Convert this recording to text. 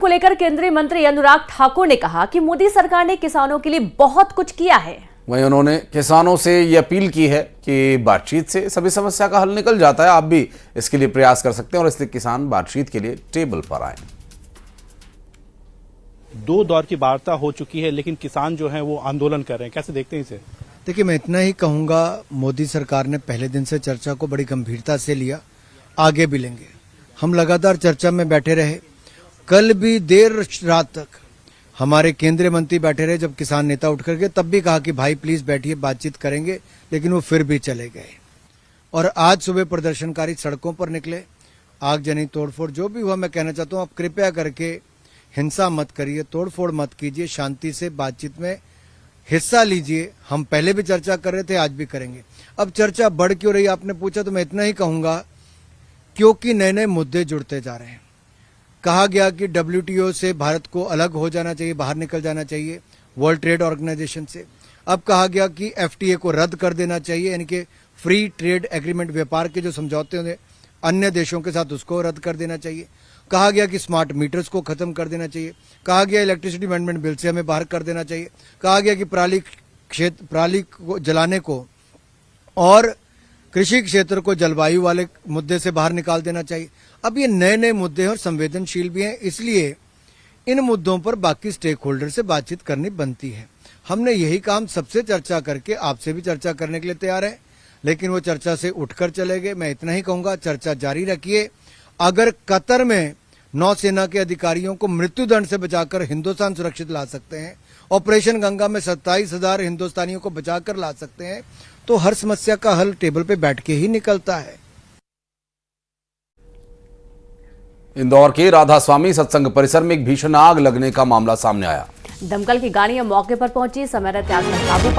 को लेकर केंद्रीय मंत्री अनुराग ठाकुर ने कहा कि मोदी सरकार ने किसानों के लिए बहुत कुछ किया है। वहीं उन्होंने किसानों से ये अपील की है कि बातचीत से सभी समस्या का हल निकल जाता है। आप भी इसके लिए प्रयास कर सकते हैं और इसलिए किसान बातचीत के लिए टेबल पर आए। 2 दौर की वार्ता हो चुकी है, लेकिन किसान जो हैं वो आंदोलन कर रहे हैं। कैसे देखते हैं इसे? देखिए, मैं इतना ही कहूंगा, मोदी सरकार ने पहले दिन से चर्चा को बड़ी गंभीरता से लिया, आगे भी लेंगे। हम लगातार चर्चा में बैठे रहे, कल भी देर रात तक हमारे केंद्रीय मंत्री बैठे रहे। जब किसान नेता उठ करके तब भी कहा कि भाई प्लीज बैठिए, बातचीत करेंगे, लेकिन वो फिर भी चले गए। और आज सुबह प्रदर्शनकारी सड़कों पर निकले, आगजनी तोड़फोड़ जो भी हुआ, मैं कहना चाहता हूं, आप कृपया करके हिंसा मत करिए, तोड़फोड़ मत कीजिए, शांति से बातचीत में हिस्सा लीजिए। हम पहले भी चर्चा कर रहे थे, आज भी करेंगे। अब चर्चा बढ़ क्यों रही, आपने पूछा, तो मैं इतना ही कहूंगा, क्योंकि नए नए मुद्दे जुड़ते जा रहे हैं। कहा गया कि WTO से भारत को अलग हो जाना चाहिए, बाहर निकल जाना चाहिए, वर्ल्ड ट्रेड ऑर्गेनाइजेशन से। अब कहा गया कि FTA को रद्द कर देना चाहिए, यानी कि फ्री ट्रेड एग्रीमेंट, व्यापार के जो समझौते होंगे अन्य देशों के साथ, उसको रद्द कर देना चाहिए। कहा गया कि स्मार्ट मीटर्स को खत्म कर देना चाहिए। कहा गया इलेक्ट्रिसिटी अमेंडमेंट बिल से हमें बाहर कर देना चाहिए। कहा गया कि पराली को जलाने को और कृषि क्षेत्र को जलवायु वाले मुद्दे से बाहर निकाल देना चाहिए। अब ये नए नए मुद्दे हैं और संवेदनशील भी हैं, इसलिए इन मुद्दों पर बाकी स्टेक होल्डर से बातचीत करनी बनती है। हमने यही काम सबसे चर्चा करके आपसे भी चर्चा करने के लिए तैयार है, लेकिन वो चर्चा से उठकर चले गए। मैं इतना ही कहूंगा, चर्चा जारी रखिए। अगर कतर में नौसेना के अधिकारियों को मृत्युदंड से बचाकर हिंदुस्तान सुरक्षित ला सकते हैं, ऑपरेशन गंगा में 27,000 हिंदुस्तानियों को बचाकर ला सकते हैं, तो हर समस्या का हल टेबल पे बैठ के ही निकलता है। इंदौर के राधा स्वामी सत्संग परिसर में एक भीषण आग लगने का मामला सामने आया। दमकल की गाड़ियां मौके पर पहुंची, समय रहते आग पर काबू